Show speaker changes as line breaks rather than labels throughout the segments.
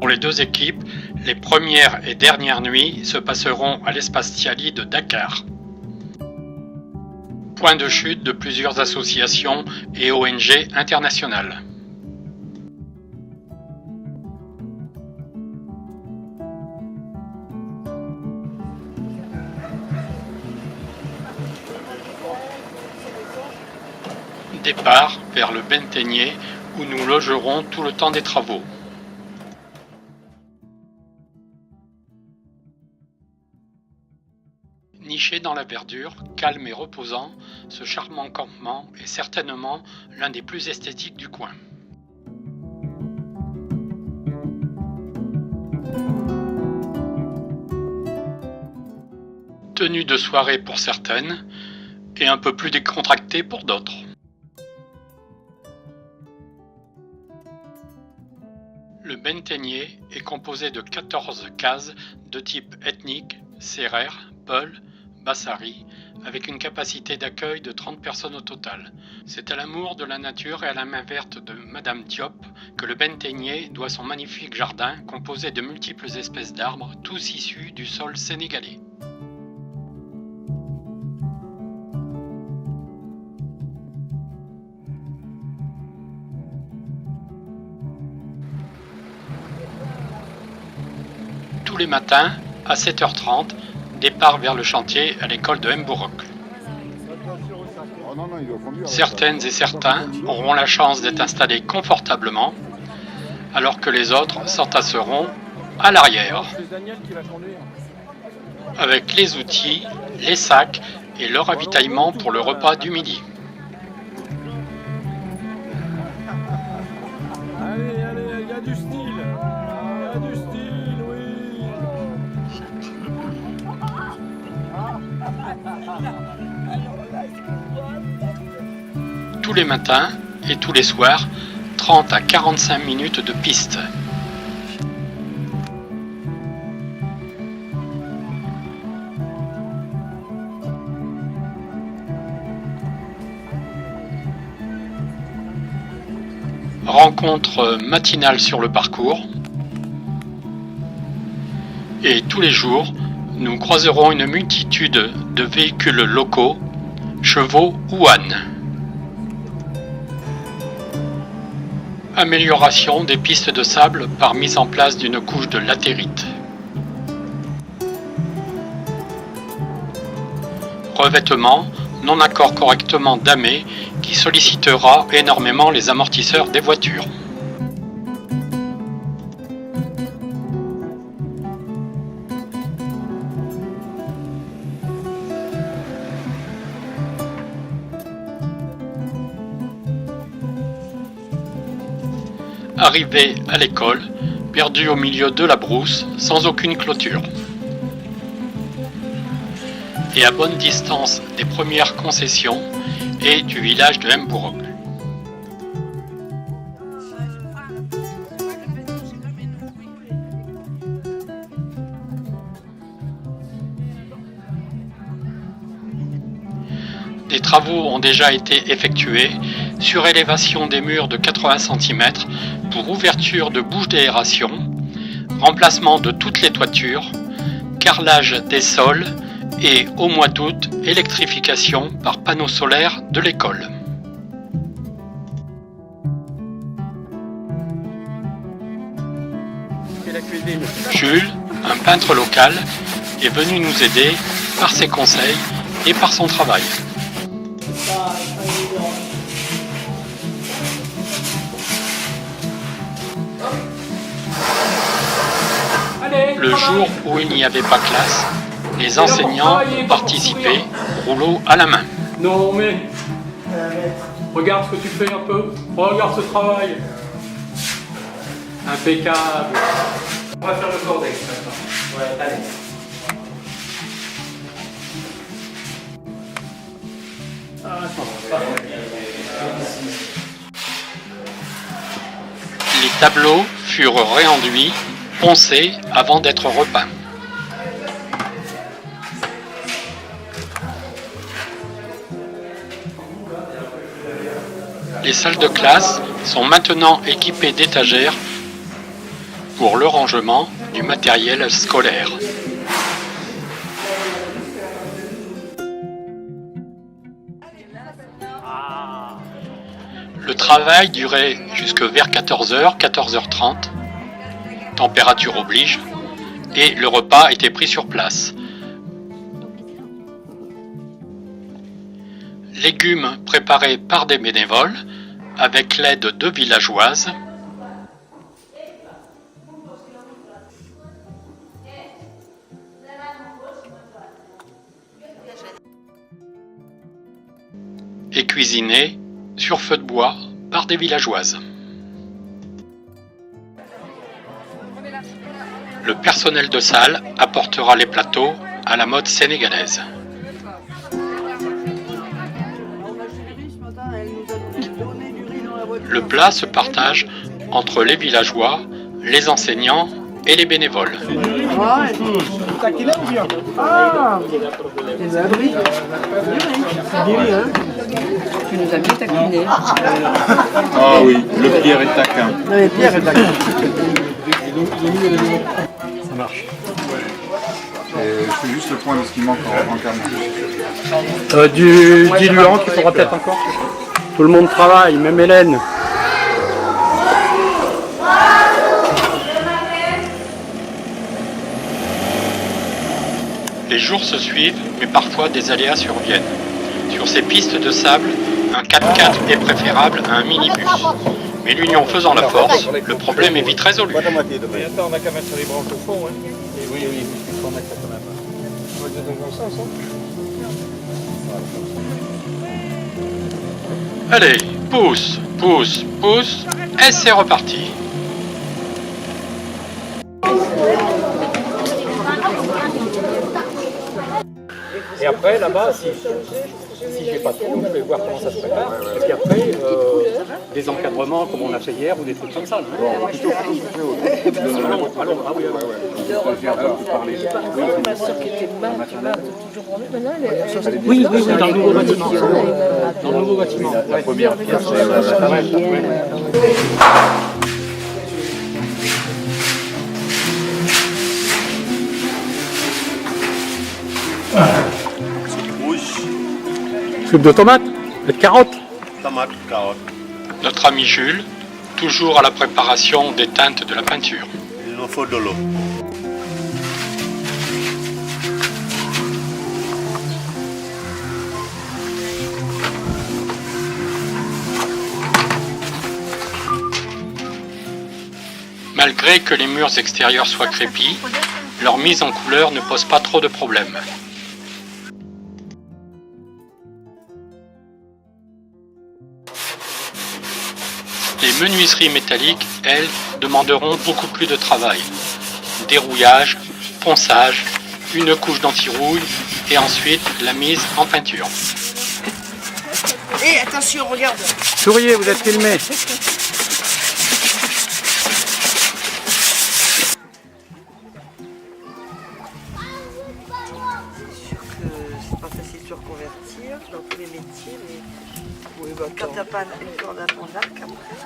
Pour les deux équipes, les premières et dernières nuits se passeront à l'Espace Tiali de Dakar. Point de chute de plusieurs associations et ONG internationales. Départ vers le Benteigné où nous logerons tout le temps des travaux. Niché dans la verdure, calme et reposant, ce charmant campement est certainement l'un des plus esthétiques du coin. Tenue de soirée pour certaines et un peu plus décontractée pour d'autres. Le Benteigné est composé de 14 cases de type ethnique, Sérère, Peul, Bassari, avec une capacité d'accueil de 30 personnes au total. C'est à l'amour de la nature et à la main verte de Madame Diop que le Benteigné doit son magnifique jardin composé de multiples espèces d'arbres, tous issus du sol sénégalais. Tous les matins, à 7h30, départ vers le chantier à l'école de Mborok. Certaines et certains auront la chance d'être installés confortablement, alors que les autres s'entasseront à l'arrière, avec les outils, les sacs et leur ravitaillement pour le repas du midi.
Allez, il y a du style. Il y a du style, oui.
Tous les matins et tous les soirs, 30 à 45 minutes de piste. Rencontre matinale sur le parcours. Et tous les jours, nous croiserons une multitude de véhicules locaux, chevaux ou ânes. Amélioration des pistes de sable par mise en place d'une couche de latérite. Revêtement non accord correctement damé qui sollicitera énormément les amortisseurs des voitures. Arrivé à l'école, perdu au milieu de la brousse, sans aucune clôture. Et à bonne distance des premières concessions et du village de Mborok. Des travaux ont déjà été effectués, surélévation des murs de 80 cm pour ouverture de bouches d'aération, remplacement de toutes les toitures, carrelage des sols et, au mois d'août, électrification par panneaux solaires de l'école. Jules, un peintre local, est venu nous aider par ses conseils et par son travail. Le jour où il n'y avait pas classe, les enseignants ont participé au rouleau à la main.
Non mais, regarde ce que tu fais un peu, regarde ce travail. Impeccable. On va faire le cordex maintenant. Ouais, allez.
Les tableaux furent réenduits, poncés avant d'être repeints. Les salles de classe sont maintenant équipées d'étagères pour le rangement du matériel scolaire. Le travail durait jusque vers 14h, 14h30, température oblige, et le repas était pris sur place. Légumes préparés par des bénévoles avec l'aide de villageoises. Et cuisinés sur feu de bois par des villageoises. Le personnel de salle apportera les plateaux à la mode sénégalaise. Le plat se partage entre les villageois, les enseignants et les bénévoles.
Tu nous as bien taquiné.
Ah oui, le Pierre est taquin.
Le Pierre est taquin.
Ça marche.
C'est juste le point de ce qui manque en carnet.
Du diluant qu'il faudra peut-être encore. Tout le monde travaille, même Hélène.
Les jours se suivent, mais parfois des aléas surviennent. Sur ces pistes de sable, un 4x4 est préférable à un minibus. Mais l'union faisant la force, le problème est vite résolu.
On a qu'à mettre les branches au fond. Hein. Oui, il faut mettre ça quand même. On va dire dans le bon sens.
Allez, pousse, pousse, pousse, et c'est reparti.
Et après, là-bas, si j'ai pas trop, je vais voir comment ça se prépare. Et puis après, des encadrements comme on a fait hier ou des trucs comme ça. Oui, dans le nouveau bâtiment. Dans le nouveau bâtiment.
La première pièce,
Soupe de tomates et de carottes.
tomate, carotte.
Notre ami Jules, toujours à la préparation des teintes de la peinture.
Il nous faut de l'eau.
Malgré que les murs extérieurs soient crépis, leur mise en couleur ne pose pas trop de problèmes. Les menuiseries métalliques, elles, demanderont beaucoup plus de travail. Dérouillage, ponçage, une couche d'anti-rouille et ensuite la mise en peinture.
Et attention, regarde.
Souriez, vous êtes filmés.
C'est pas facile de se reconvertir dans tous les métiers, mais quand t'as pas une corde à ton arc après.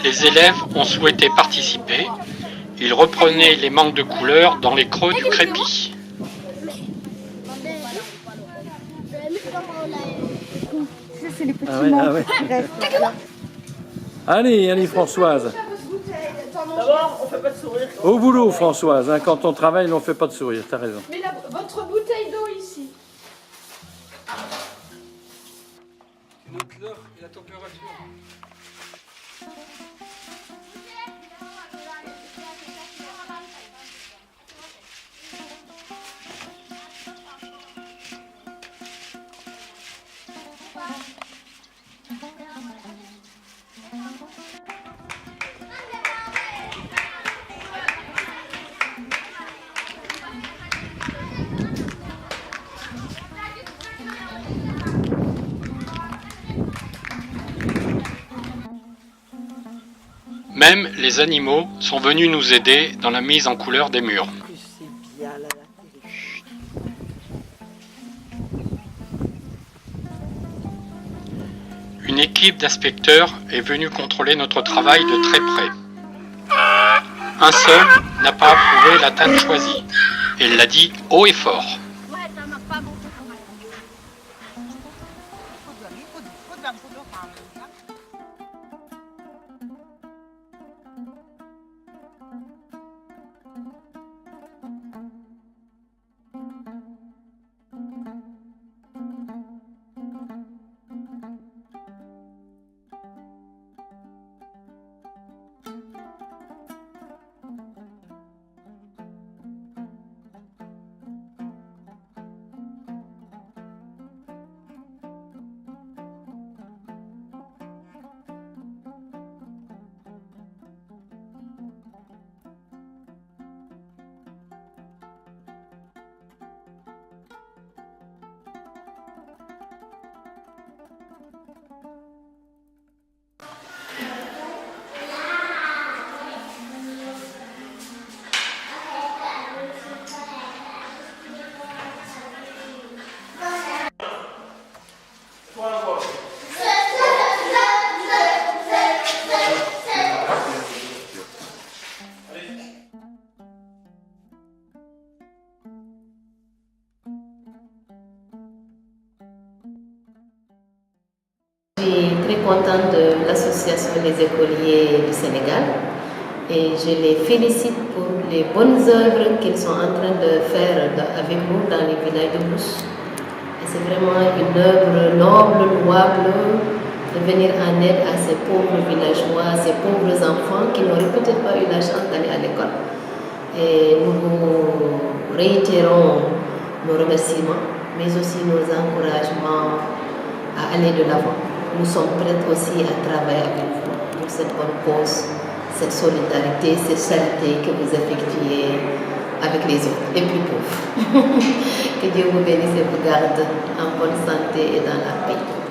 Les élèves ont souhaité participer. Ils reprenaient les manques de couleurs dans les creux du crépi.
Allez, Françoise.
D'abord, on fait pas de sourire.
Au boulot, Françoise. Hein, quand on travaille, on ne fait pas de sourire. T'as raison.
Mais votre bouteille d'eau ici.
Note l'heure et la température.
Même les animaux sont venus nous aider dans la mise en couleur des murs.
Plus c'est bien là, la télé. Chut.
Une équipe d'inspecteurs est venue contrôler notre travail de très près. Un seul n'a pas approuvé la teinte choisie. Et il l'a dit haut et fort.
Je suis très contente de l'association des écoliers du Sénégal et je les félicite pour les bonnes œuvres qu'ils sont en train de faire avec nous dans les villages de Bouche. Et c'est vraiment une œuvre noble, louable de venir en aide à ces pauvres villageois, ces pauvres enfants qui n'auraient peut-être pas eu la chance d'aller à l'école. Et nous réitérons nos remerciements, mais aussi nos encouragements à aller de l'avant. Nous sommes prêts aussi à travailler avec vous pour cette bonne cause, cette solidarité, cette charité que vous effectuez avec les autres, les plus pauvres. Que Dieu vous bénisse et vous garde en bonne santé et dans la paix.